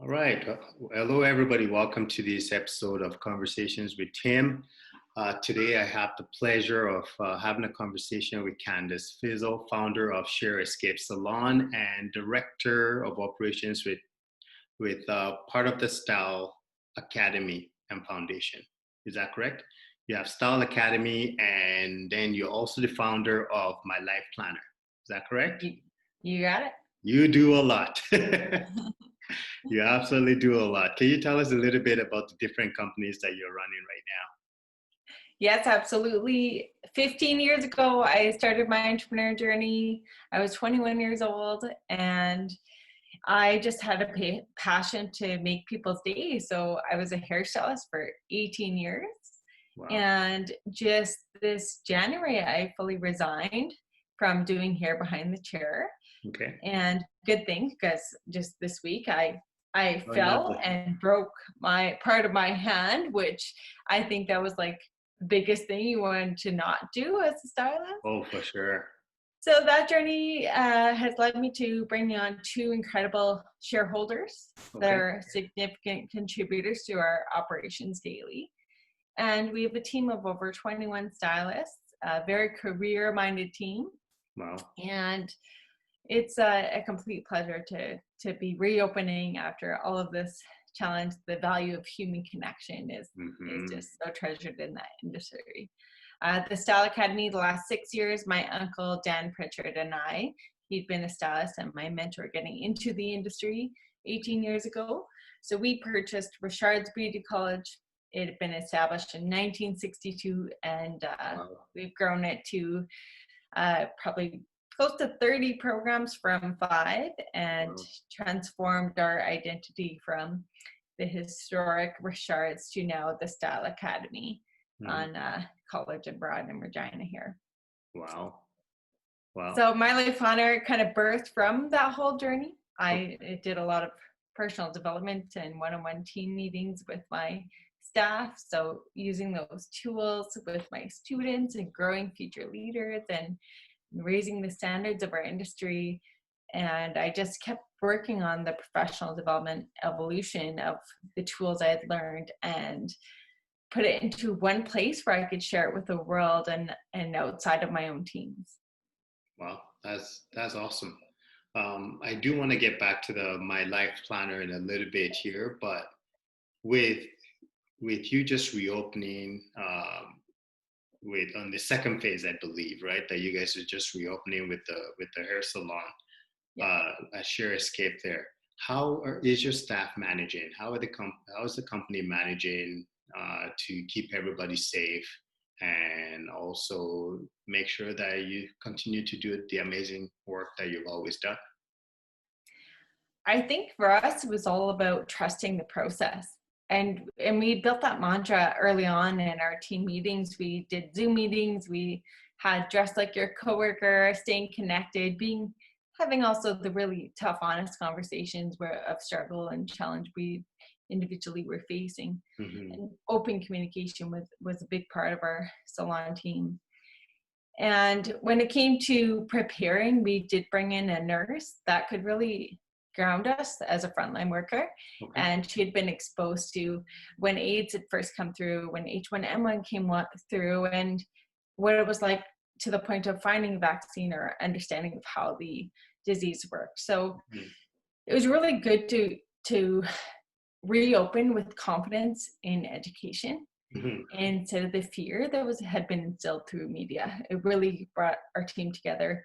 All right. Hello, everybody. Welcome to this episode of Conversations with Tim. Today, I have the pleasure of having a conversation with Candyce Fiessel, founder of Share Escape Salon and director of operations with part of the Style Academy and Foundation. Is that correct? You have Style Academy, and then you're also the founder of My Life Planner. Is that correct? You got it. You do a lot. You absolutely do a lot. Can you tell us a little bit about the different companies that you're running right Yes, absolutely. 15 years ago, I started my entrepreneur journey. I was 21 years old and I just had a passion to make people's day. So I was a hairstylist for 18 years. now? Wow. And just this January, I fully resigned from doing hair behind the chair. Okay. And good thing, because just this week I Oh, fell lovely. and broke my part of my hand, which I think that was like the biggest thing you want to not do as a stylist. Oh, for sure. So that journey has led me to bringing on two incredible shareholders that Okay. are significant contributors to our operations daily. And we have a team of over 21 stylists, a very career-minded team. Wow. And it's a complete pleasure to be reopening after all of this challenge. The value of human connection is just so treasured in that industry. The Style Academy, the last 6 years, my uncle Dan Pritchard and he'd been a stylist and my mentor getting into the industry 18 years ago. So we purchased Richard's Beauty College. It had been established in 1962, and Wow. we've grown it to probably close to 30 programs from 5, and Wow. transformed our identity from the historic Richards to now the Style Academy on College and Broad in Regina here. Wow. Wow. So my life planner kind of birthed from that whole journey. I did a lot of personal development and one-on-one team meetings with my staff. So using those tools with my students and growing future leaders and raising the standards of our industry. And I just kept working on the professional development evolution of the tools I had learned and put it into one place where I could share it with the world and outside of my own teams. Wow. That's awesome. I do want to get back to the My Life Planner in a little bit here, but with you just reopening with on the second phase, I believe, right? That you guys are just reopening with the hair salon, at Share Escape there. Is your staff managing? How is the company managing to keep everybody safe and also make sure that you continue to do the amazing work that you've always done? I think for us, it was all about trusting the process. And we built that mantra early on in our team meetings. We did Zoom meetings. We had dress like your coworker, staying connected, having also the really tough, honest conversations of struggle and challenge we individually were facing. And open communication was a big part of our salon team. And when it came to preparing, we did bring in a nurse that could really ground us as a frontline worker. Okay. And she had been exposed to when AIDS had first come through, when H1N1 came through, and what it was like to the point of finding a vaccine or understanding of how the disease worked. So it was really good to reopen with confidence in education instead of the fear that had been instilled through media. It really brought our team together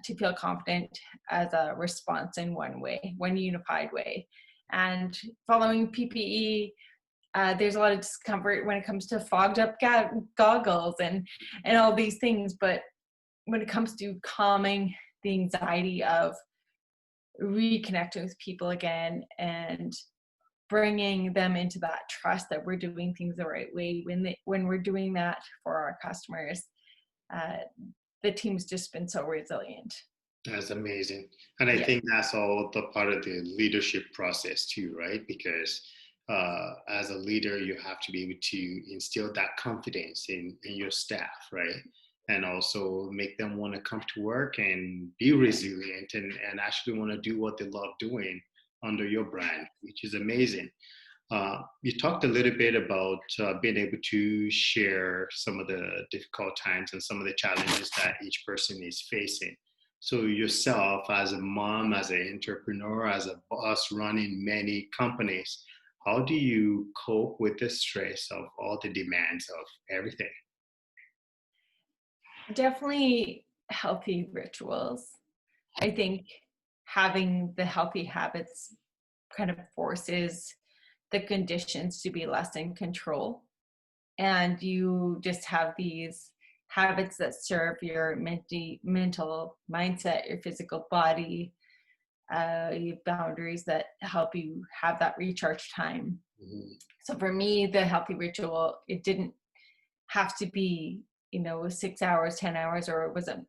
to feel confident as a response in one unified way. And following PPE, there's a lot of discomfort when it comes to fogged up goggles and all these things. But when it comes to calming the anxiety of reconnecting with people again and bringing them into that trust that we're doing things the right way when we're doing that for our customers, the team's just been so resilient. That's amazing. And I think that's all the part of the leadership process too, right? Because as a leader, you have to be able to instill that confidence in your staff, right? And also make them want to come to work and be resilient and actually want to do what they love doing under your brand, which is amazing. You talked a little bit about being able to share some of the difficult times and some of the challenges that each person is facing. So yourself as a mom, as an entrepreneur, as a boss running many companies, how do you cope with the stress of all the demands of everything? Definitely healthy rituals. I think having the healthy habits kind of forces the conditions to be less in control. And you just have these habits that serve your mental mindset, your physical body, you have boundaries that help you have that recharge time. Mhm. So for me, the healthy ritual, it didn't have to be, 6 hours, 10 hours, or it wasn't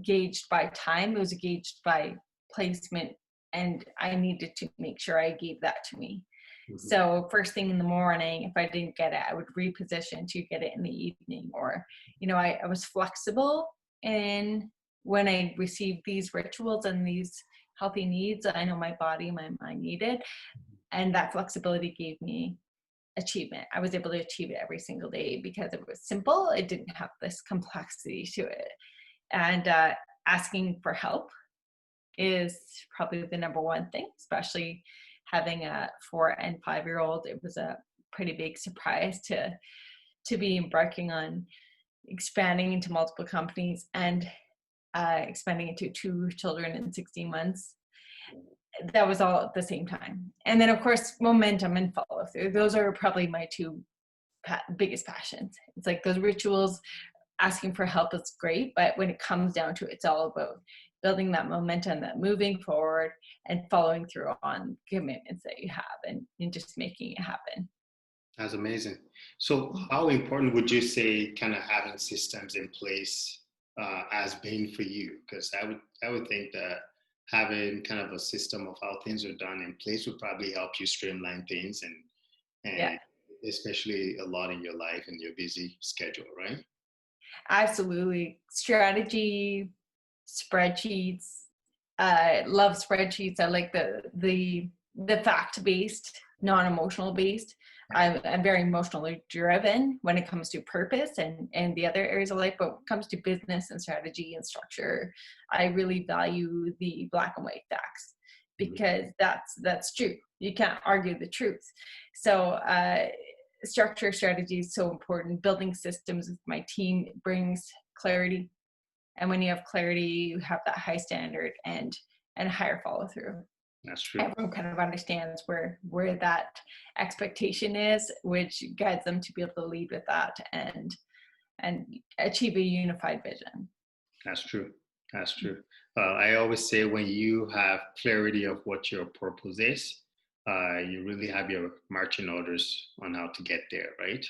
gauged by time. It was gauged by placement. And I needed to make sure I gave that to me. Mhm. So first thing in the morning, if I didn't get it, I would reposition to get it in the evening. Or, I was flexible in when I received these rituals and these healthy needs. I know my body, my mind needed. And that flexibility gave me achievement. I was able to achieve it every single day because it was simple. It didn't have this complexity to it. And asking for help is probably the number one thing, especially having a 4 and 5-year-old. It was a pretty big surprise to be embarking on expanding into multiple companies and expanding into 2 children in 16 months. That was all at the same time. And then, of course, momentum and follow through. Those are probably my two biggest passions. It's like those rituals, asking for help is great, but when it comes down to it, it's all about building that momentum, that moving forward and following through on commitments that you have, and just making it happen. That's amazing. So, how important would you say kind of having systems in place as being for you? Because I would think that having kind of a system of how things are done in place would probably help you streamline things Yeah, and especially a lot in your life and your busy schedule, right? absolutely. Strategy, spreadsheets. Love spreadsheets. I like the fact based, non emotional based. I'm very emotionally driven when it comes to purpose and the other areas of life, but when it comes to business and strategy and structure, I really value the black and white facts Mhm. because that's true. You can't argue the truth. So structure strategy is so important. Building systems with my team brings clarity, and when you have clarity, you have that high standard and higher follow through. That's true. Everyone kind of understands where that expectation is, which guides them to be able to lead with that and achieve a unified vision. That's true. That's true. I always say when you have clarity of what your purpose is, you really have your marching orders on how to get there, right?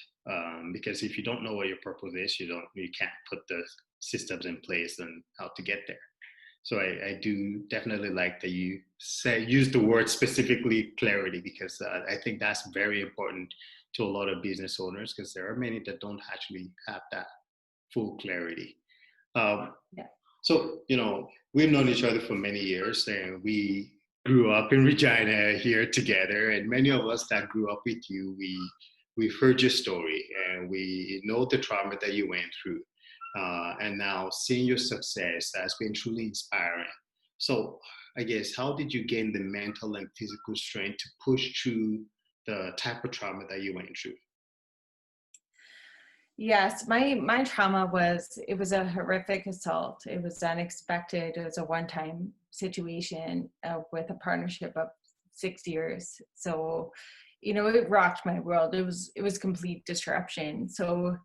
Because if you don't know what your purpose is, you can't put the systems in place on how to get there. So I do definitely like that you use the word specifically clarity because I think that's very important to a lot of business owners because there are many that don't actually have that full clarity. Um, Yeah. so, we've known each other for many years and we grew up in Regina here together. And many of us that grew up with you, we've heard your story and we know the trauma that you went through. And now seeing your success has been truly inspiring. So, I guess, how did you gain the mental and physical strength to push through the type of trauma that you went through? Yes, my trauma it was a horrific assault. It was unexpected. It was a one-time situation with a partnership of 6 years. So, it rocked my world. It was complete disruption. So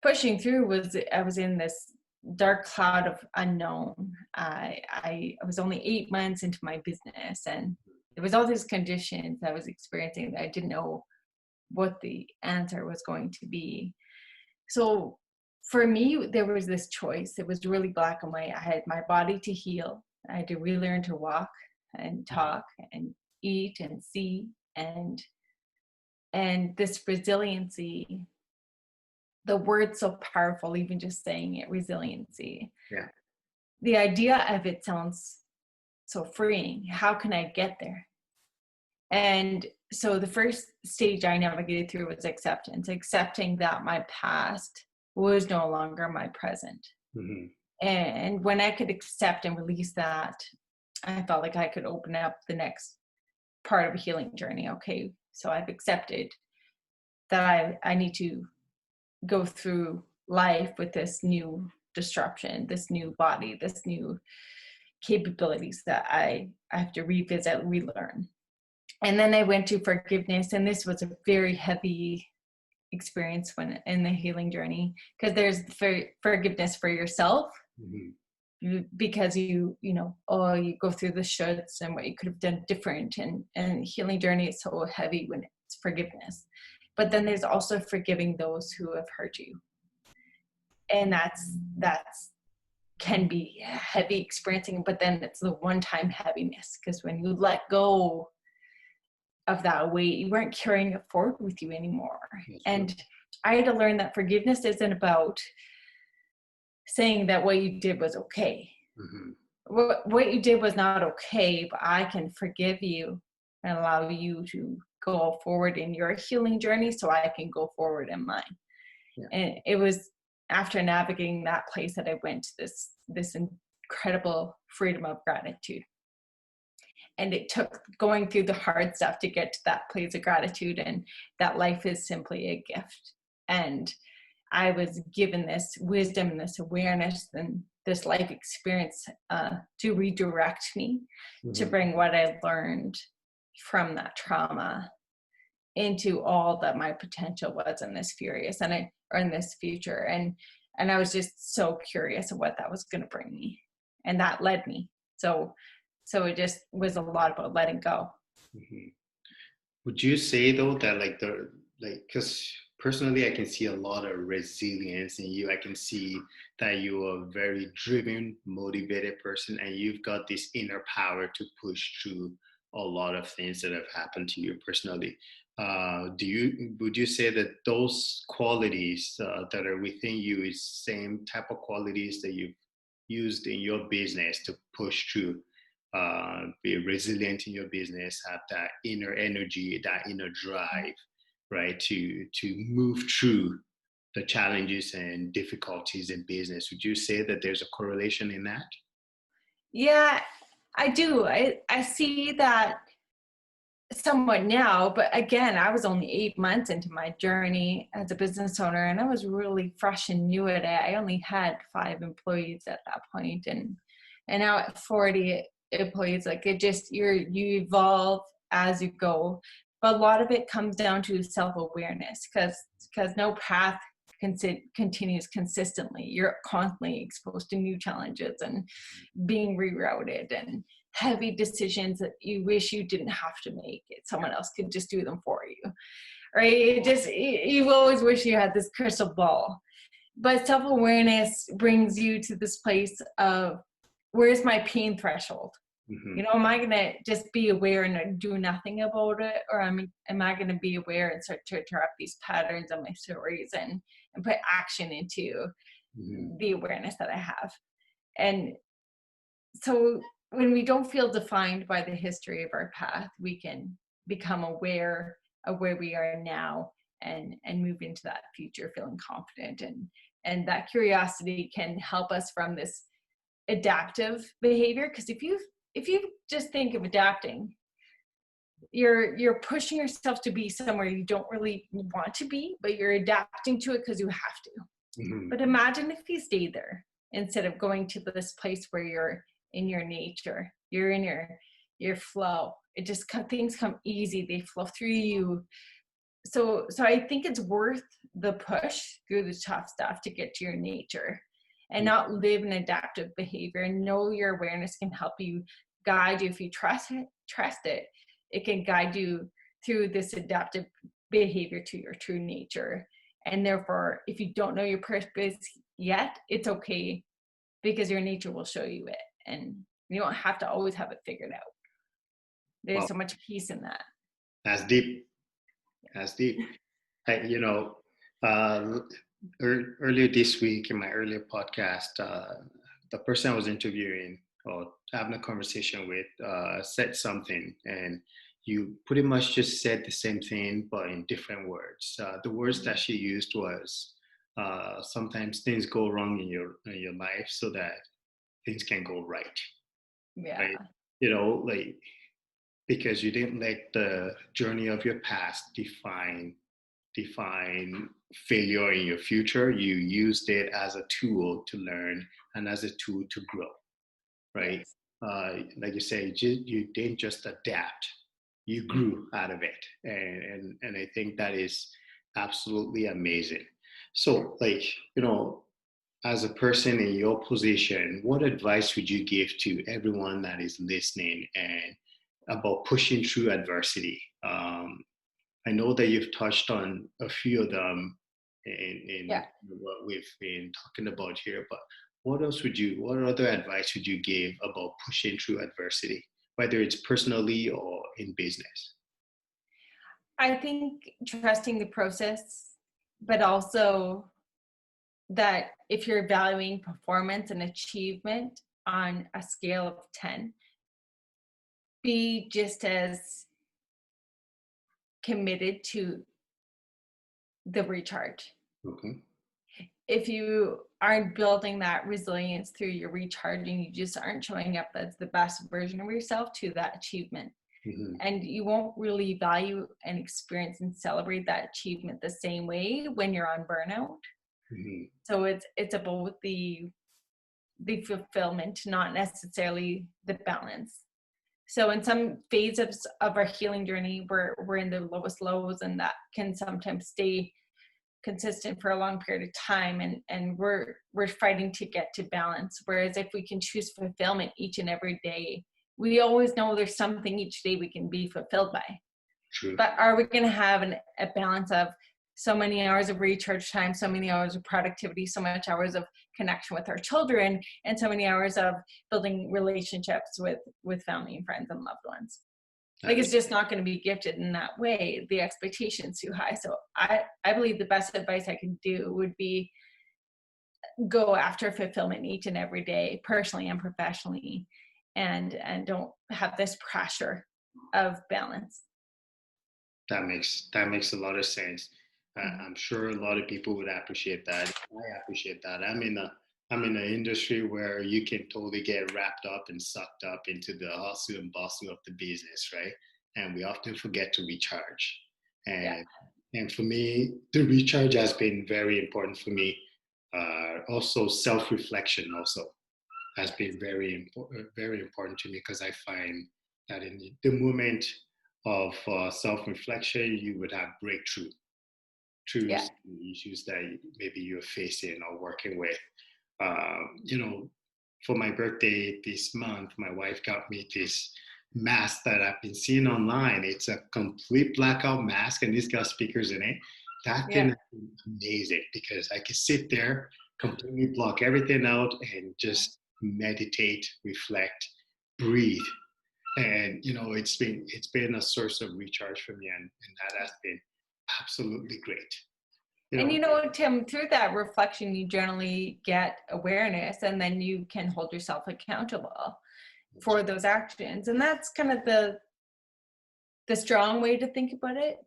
pushing through I was in this dark cloud of unknown. I was only 8 months into my business, and there was all these conditions I was experiencing that I didn't know what the answer was going to be. So for me, there was this choice. It was really black and white. I had my body to heal. I had to relearn to walk and talk and eat and see and this resiliency. The word's so powerful, even just saying it, resiliency. Yeah. The idea of it sounds so freeing. How can I get there? And so the first stage I navigated through was acceptance, accepting that my past was no longer my present. Mm-hmm. And when I could accept and release that, I felt like I could open up the next part of a healing journey. Okay, so I've accepted that I need to go through life with this new disruption, this new body, this new capabilities that I have to revisit, relearn. And then I went to forgiveness, and this was a very heavy experience when in the healing journey, because there's forgiveness for yourself, because you know, oh, you go through the shoulds and what you could have done different, and healing journey is so heavy when it's forgiveness. But then there's also forgiving those who have hurt you, and that's can be heavy experiencing, but then it's the one-time heaviness, because when you let go of that weight, you weren't carrying it forward with you anymore. And I had to learn that forgiveness isn't about saying that what you did was okay. What you did was not okay, but I can forgive you and allow you to go forward in your healing journey so I can go forward in mine. And it was after navigating that place that I went to this incredible freedom of gratitude. And it took going through the hard stuff to get to that place of gratitude, and that life is simply a gift. And I was given this wisdom and this awareness and this life experience to redirect me, to bring what I learned from that trauma into all that my potential was in this in this future. And I was just so curious of what that was going to bring me, and that led me. So it just was a lot about letting go. Would you say though that because personally I can see a lot of resilience in you. I can see that you are a very driven, motivated person, and you've got this inner power to push through a lot of things that have happened to you personally. Would you say that those qualities that are within you is same type of qualities that you've used in your business to push through, be resilient in your business, have that inner energy, that inner drive, right, to move through the challenges and difficulties in business? Would you say that there's a correlation in that? Yeah, I do. I see that somewhat now, but again, I was only 8 months into my journey as a business owner, and I was really fresh and new at it. I only had 5 employees at that point, and now at 40 employees, like it just, you evolve as you go. But a lot of it comes down to self-awareness, because no path continues consistently. You're constantly exposed to new challenges and being rerouted, and heavy decisions that you wish you didn't have to make. Someone else could just do them for you, right? You always wish you had this crystal ball. But self-awareness brings you to this place of, where's my pain threshold? You know, am I going to just be aware and do nothing about it? Or am I going to be aware and start to interrupt these patterns of my stories and put action into the awareness that I have? And so when we don't feel defined by the history of our path, we can become aware of where we are now and move into that future feeling confident. And that curiosity can help us from this adaptive behavior. Because if you just think of adapting, you're pushing yourself to be somewhere you don't really want to be, but you're adapting to it because you have to. But imagine if you stay there instead of going to this place where you're in your nature, you're in your flow. It just things come easy, they flow through you. So I think it's worth the push through the tough stuff to get to your nature and not live in adaptive behavior. And know your awareness can help you, guide you. If you trust it, it can guide you through this adaptive behavior to your true nature. And therefore, if you don't know your purpose yet, it's okay, because your nature will show you it. And you don't have to always have it figured out. There's so much peace in that. That's deep. That's deep. Earlier this week in my earlier podcast, the person I was interviewing or having a conversation with said something, and you pretty much just said the same thing, but in different words. The words that she used was sometimes things go wrong in your life so that things can go right, Yeah. right? Like because you didn't let the journey of your past define failure in your future. You used it as a tool to learn and as a tool to grow, right? Yes. Like you say, you didn't just adapt, you grew out of it. And I think that is absolutely amazing. So, like, as a person in your position, what advice would you give to everyone that is listening and about pushing through adversity? I know that you've touched on a few of them in Yeah. what we've been talking about here, but what other advice would you give about pushing through adversity, whether it's personally or in business? I think trusting the process, but also that if you're valuing performance and achievement on a scale of 10, be just as committed to the recharge. Okay. If you aren't building that resilience through your recharging, you just aren't showing up as the best version of yourself to that achievement. Hmm. And you won't really value and experience and celebrate that achievement the same way when you're on burnout. Hmm. So it's about the fulfillment, not necessarily the balance. So in some phases of our healing journey, we're in the lowest lows, and that can sometimes stay consistent for a long period of time, and we're fighting to get to balance. Whereas if we can choose fulfillment each and every day, we always know there's something each day we can be fulfilled by. True. But are we going to have a balance of so many hours of recharge time, so many hours of productivity, so much hours of connection with our children, and so many hours of building relationships with family and friends and loved ones? Like, That it's is just not going to be gifted in that way. The expectation's too high. So I believe the best advice I could do would be go after fulfillment each and every day, personally and professionally, and don't have this pressure of balance. that makes a lot of sense. Mhm. I'm sure a lot of people would appreciate that. I appreciate that. I'm in an industry where you can totally get wrapped up and sucked up into the hustle and bustle of the business, right? And we often forget to recharge. Yeah. And for me, the recharge has been very important for me. Also, self-reflection also has been very important to me because I find that in the moment of self-reflection, you would have breakthrough through Yeah. issues that maybe you're facing or working with. You know, for my birthday this month, my wife got me this mask that I've been seeing online. It's a complete blackout mask, and it's got speakers in it. That thing Yeah. has been amazing because I can sit there, completely block everything out, and just meditate, reflect, breathe. And it's been a source of recharge for me, and that has been absolutely great. You And know, Tim, through that reflection, you generally get awareness, and then you can hold yourself accountable for those actions. And that's kind of the strong way to think about it.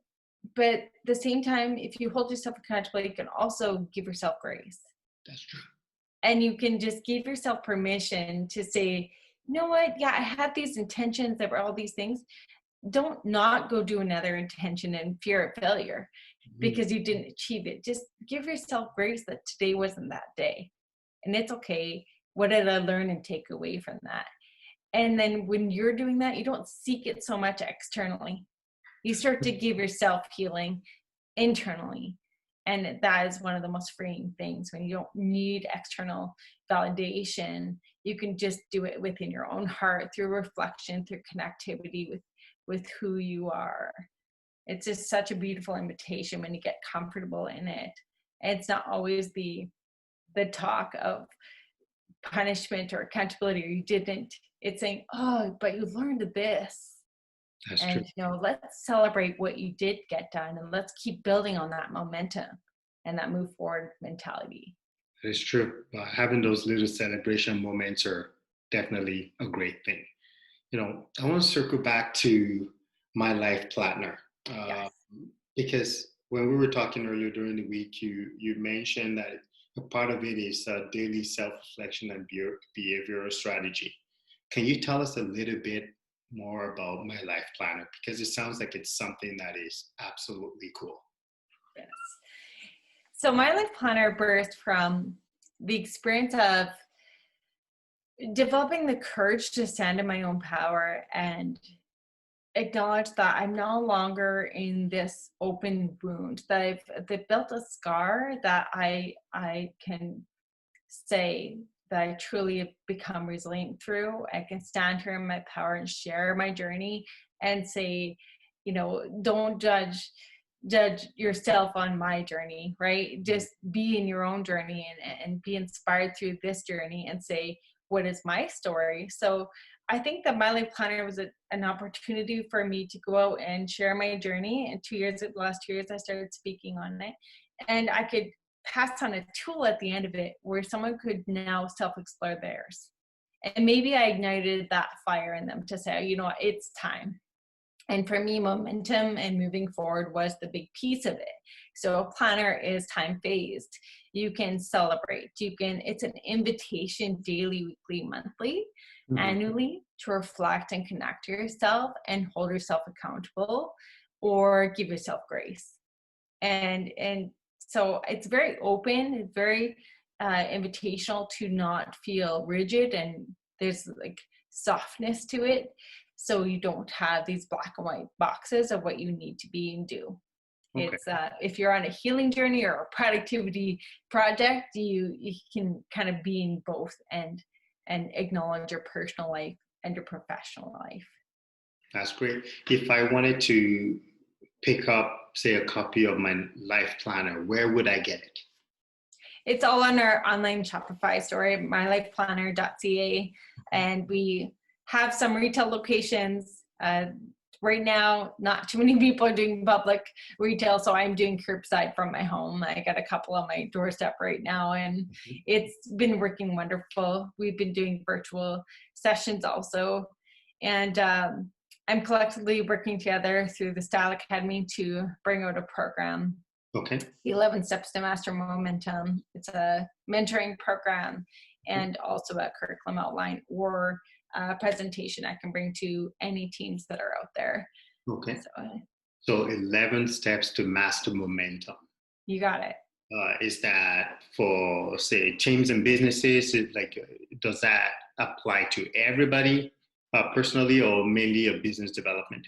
But at the same time, if you hold yourself accountable, you can also give yourself grace. that's true. And you can just give yourself permission to say, you know what? Yeah, I had these intentions that were all these things. Don't not go do another intention and fear of failure Mhm. because you didn't achieve it. Just give yourself grace that today wasn't that day. And it's okay. What did I learn and take away from that? And then when you're doing that, you don't seek it so much externally. You start to give yourself healing internally. And that is one of the most freeing things when you don't need external validation. You can just do it within your own heart through reflection, through connectivity with who you are. It's just such a beautiful invitation when you get comfortable in it. And it's not always the talk of punishment or accountability, or you didn't. It's saying, oh, but you learned this. That's true. And let's celebrate what you did get done, and let's keep building on that momentum and that move forward mentality. It's true. Having those little celebration moments are definitely a great thing. I want to circle back to my life planner. Yes. Because when we were talking earlier during the week, you mentioned that a part of it is daily self-reflection and behavioral strategy. Can you tell us a little bit more about my life planner? Because it sounds like it's something that is absolutely cool. Yes. So my life planner birthed from the experience of developing the courage to stand in my own power and acknowledge that I'm no longer in this open wound, that they've built a scar that I can say that I truly have become resilient through. I can stand here in my power and share my journey and say, don't judge yourself on my journey, right? Just be in your own journey and be inspired through this journey and say, what is my story? So I think that my life planner was an opportunity for me to go out and share my journey. And the last 2 years, I started speaking on it. And I could pass on a tool at the end of it where someone could now self-explore theirs. And maybe I ignited that fire in them to say, it's time. And for me, momentum and moving forward was the big piece of it. So a planner is time phased. You can celebrate. It's an invitation daily, weekly, monthly, annually to reflect and connect to yourself and hold yourself accountable or give yourself grace. And so it's very open, it's very invitational to not feel rigid, and there's like softness to it. So you don't have these black and white boxes of what you need to be and do. Okay. It's if you're on a healing journey or a productivity project, you can kind of be in both and acknowledge your personal life and your professional life. That's great. If I wanted to pick up, say, a copy of my life planner, where would I get it? It's all on our online Shopify store, mylifeplanner.ca, and we have some retail locations. Right now, not too many people are doing public retail, so I'm doing curbside from my home. I got a couple on my doorstep right now, and it's been working wonderful. We've been doing virtual sessions also, and I'm collectively working together through the Style Academy to bring out a program. Okay. 11 Steps to Master Momentum. It's a mentoring program and also a curriculum outline or a presentation I can bring to any teams that are out there. Okay. So 11 Steps to Master Momentum. You got it. Is that for, say, teams and businesses? Does that apply to everybody personally or mainly a business development?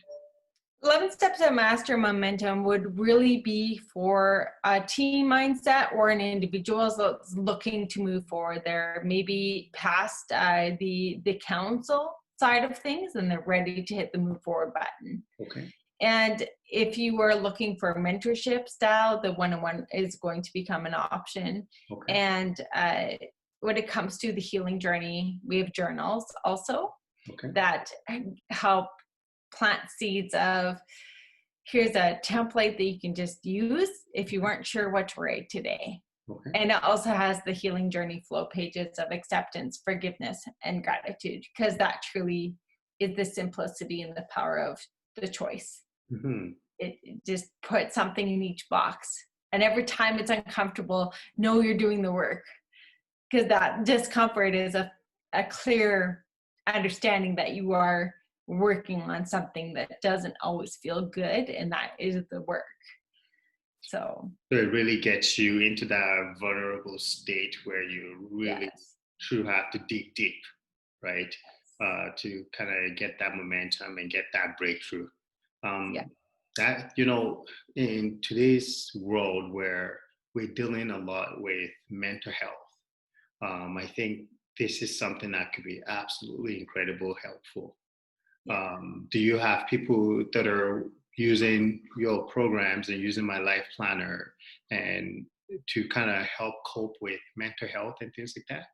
11 Steps to Master Momentum would really be for a team mindset or an individual that's looking to move forward. They're maybe past the council side of things and they're ready to hit the move forward button. Okay. And if you are looking for mentorship style, the one-on-one is going to become an option. Okay. And when it comes to the healing journey, we have journals also that help plant seeds of, here's a template that you can just use if you weren't sure what to write today. Okay. And it also has the healing journey flow pages of acceptance, forgiveness, and gratitude, because that truly is the simplicity and the power of the choice. Mm-hmm. It just puts something in each box. And every time it's uncomfortable, know you're doing the work, because that discomfort is a clear understanding that you are working on something that doesn't always feel good, and that is the work. So it really gets you into that vulnerable state where you really truly have to dig deep, right? To kind of get that momentum and get that breakthrough. That, in today's world where we're dealing a lot with mental health, I think this is something that could be absolutely incredibly helpful. Do you have people that are using your programs and using my life planner and to kind of help cope with mental health and things like that?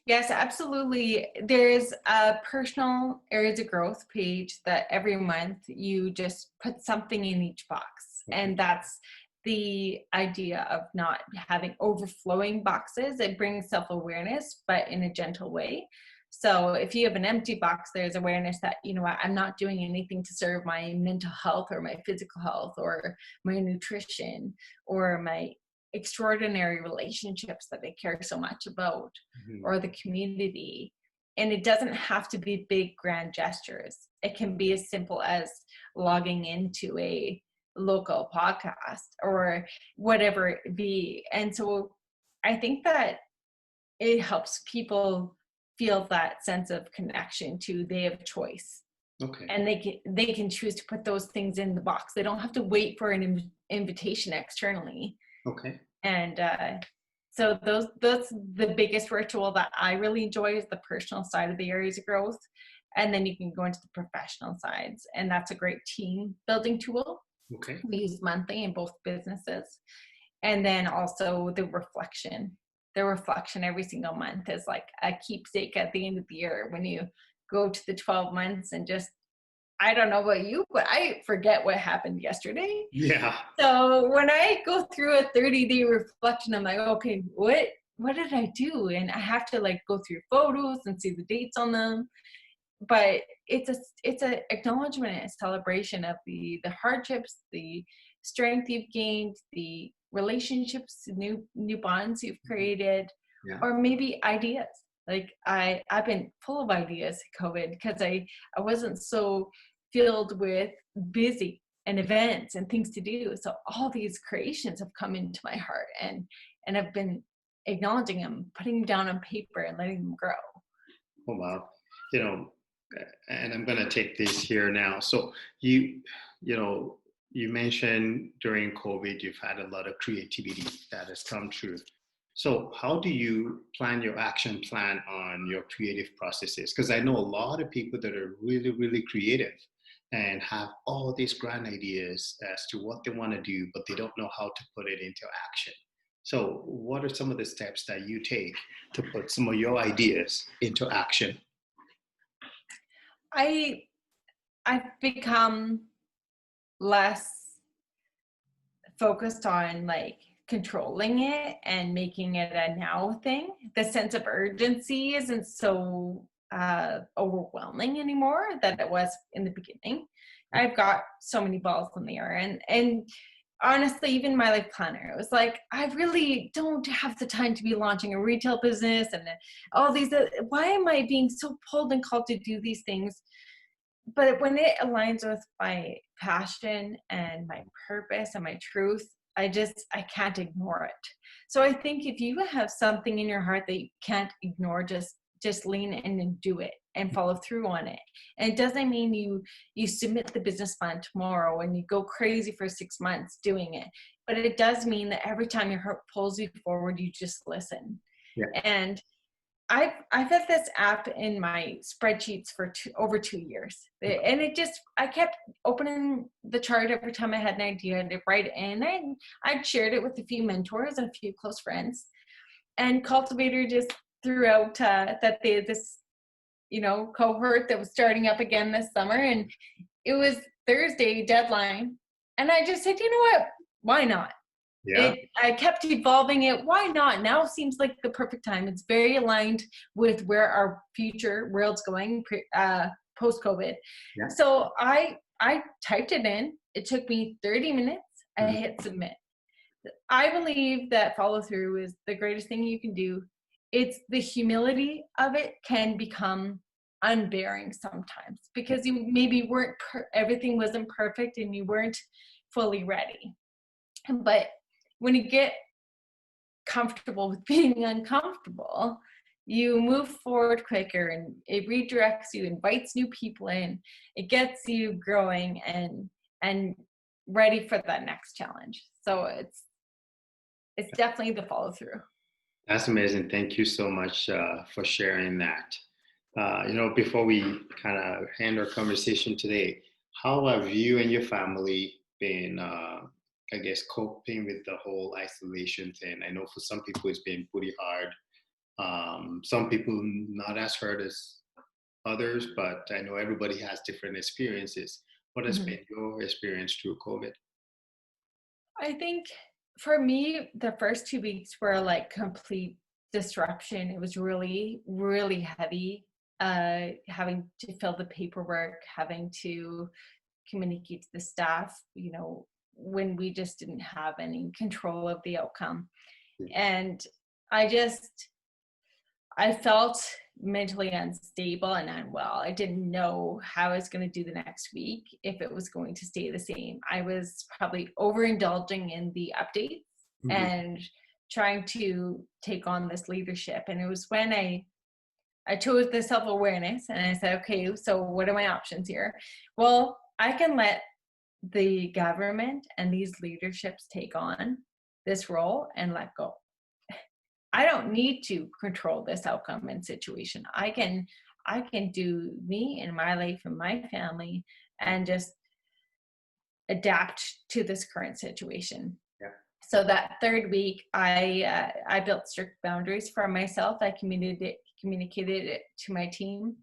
Yes, absolutely. There's a personal areas of growth page that every month you just put something in each box. Okay. And that's the idea of not having overflowing boxes. It brings self-awareness, but in a gentle way. So if you have an empty box, there's awareness that, you know what, I'm not doing anything to serve my mental health or my physical health or my nutrition or my extraordinary relationships that I care so much about, Mhm. or the community. And it doesn't have to be big, grand gestures. It can be as simple as logging into a local podcast or whatever it be. And so I think that it helps people feel that sense of connection to they have choice, Okay. and they can choose to put those things in the box. They don't have to wait for an invitation externally. Okay. And so that's the biggest ritual that I really enjoy, is the personal side of the areas of growth. And then you can go into the professional sides, and that's a great team building tool Okay. we use monthly in both businesses. And then also the reflection every single month is like a keepsake at the end of the year, when you go to the 12 months and just, I don't know about you, but I forget what happened yesterday. Yeah. So when I go through a 30-day reflection, I'm like, okay, what did I do? And I have to like go through photos and see the dates on them. But it's a acknowledgement and a celebration of the hardships, the strength you've gained, the relationships, new bonds you've Mhm. created, Yeah. or maybe ideas. Like I've been full of ideas COVID, because I wasn't so filled with busy and events and things to do. So all these creations have come into my heart, and I've been acknowledging them, putting them down on paper and letting them grow. Oh, wow. You know, and I'm going to take this here now. So you know, you mentioned during COVID, you've had a lot of creativity that has come true. So how do you plan your action plan on your creative processes? Because I know a lot of people that are really, really creative and have all these grand ideas as to what they want to do, but they don't know how to put it into action. So what are some of the steps that you take to put some of your ideas into action? I I've become less focused on like controlling it and making it a now thing. The sense of urgency isn't so overwhelming anymore that it was in the beginning. I've got so many balls in the air, and honestly, even my life planner, it was like, I really don't have the time to be launching a retail business and all these. Why am I being so pulled and called to do these things? But when it aligns with my passion and my purpose and my truth, I can't ignore it. So I think if you have something in your heart that you can't ignore, just lean in and do it and follow through on it. And it doesn't mean you submit the business plan tomorrow and you go crazy for 6 months doing it, but it does mean that every time your heart pulls you forward, you just listen. Yeah. And I've had this app in my spreadsheets for over 2 years, and I kept opening the chart every time I had an idea, and write it in. I'd shared it with a few mentors and a few close friends, and Cultivator just threw out that they had this, cohort that was starting up again this summer, and it was Thursday deadline, and I just said, you know what, why not? Yeah. I kept evolving it. Why not? Now seems like the perfect time. It's very aligned with where our future world's going post COVID. Yeah. So I typed it in. It took me 30 minutes. I Mhm. hit submit. I believe that follow through is the greatest thing you can do. It's the humility of it can become unbearing sometimes, because you maybe weren't everything wasn't perfect and you weren't fully ready. But when you get comfortable with being uncomfortable, you move forward quicker, and it redirects you, invites new people in, it gets you growing and ready for that next challenge. So it's definitely the follow through. That's amazing. Thank you so much for sharing that. Before we kind of end our conversation today, how have you and your family been, I guess, coping with the whole isolation thing? I know for some people it's been pretty hard. Some people not as hard as others, but I know everybody has different experiences. What has Mhm. been your experience through COVID? I think for me, the first 2 weeks were like complete disruption. It was really, really heavy. having to fill the paperwork, having to communicate to the staff, when we just didn't have any control of the outcome. And I felt mentally unstable and unwell. I didn't know how I was going to do the next week, if it was going to stay the same. I was probably overindulging in the updates and trying to take on this leadership. And it was when I chose the self-awareness, and I said, okay, so what are my options here? Well, I can let the government and these leaderships take on this role and let go. I don't need to control this outcome and situation. I can do me and my life and my family and just adapt to this current situation. Yeah. So that third week, I built strict boundaries for myself. I communicated it to my team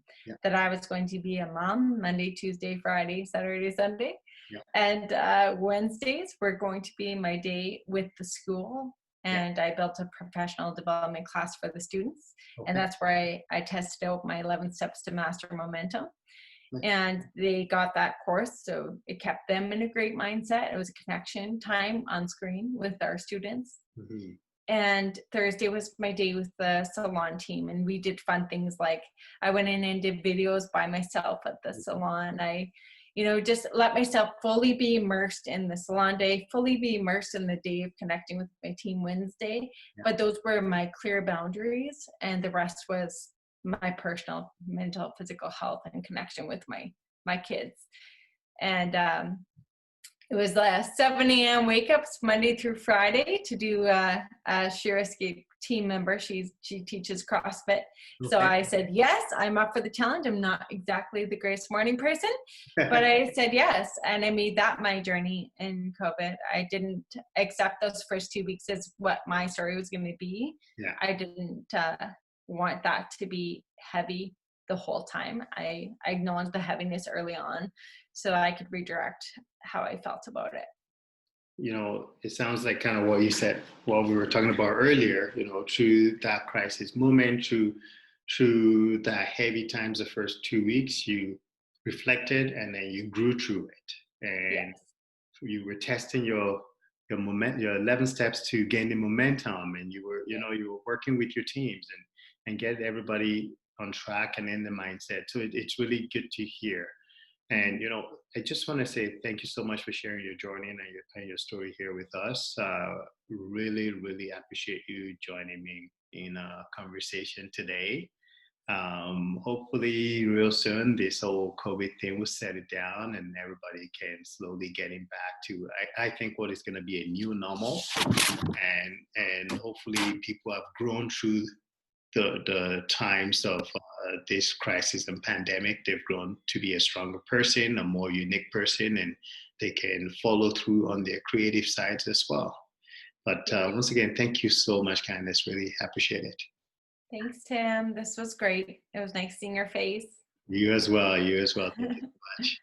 that I was going to be a mom Monday, Tuesday, Friday, Saturday, Sunday. Yeah. And Wednesdays were going to be my day with the school. And I built a professional development class for the students. And that's where I tested out my 11 steps to master momentum. And they got that course. So it kept them in a great mindset. It was a connection time on screen with our students. And Thursday was my day with the salon team. And we did fun things like I went in and did videos by myself at the salon. I just let myself fully be immersed in the salon day, fully be immersed in the day of connecting with my team Wednesday. But those were my clear boundaries, and the rest was my personal, mental, physical health and connection with my kids. And it was 7 a.m. wake-ups Monday through Friday to do Sheer Escape team member. She teaches CrossFit. So I said, yes, I'm up for the challenge. I'm not exactly the greatest morning person, but I said yes. And I made that my journey in COVID. I didn't accept those first 2 weeks as what my story was going to be. Yeah. I didn't want that to be heavy the whole time. I acknowledged the heaviness early on so I could redirect how I felt about it. It sounds like kind of what you said, what we were talking about earlier, through that crisis moment, through that heavy times, the first 2 weeks, you reflected and then you grew through it. And you were testing your 11 steps to gain the momentum, and you were, you were working with your teams and get everybody on track and in the mindset. So it's really good to hear. And, I just want to say thank you so much for sharing your journey and your story here with us. Really, really appreciate you joining me in a conversation today. Hopefully real soon, this whole COVID thing will settle down and everybody can slowly getting back to, I think, what is going to be a new normal. And hopefully people have grown through the times of this crisis and pandemic. They've grown to be a stronger person, a more unique person, and they can follow through on their creative sides as well. But once again, thank you so much, Candice. Really appreciate it. Thanks, Tim. This was great. It was nice seeing your face. You as well. Thank you so much.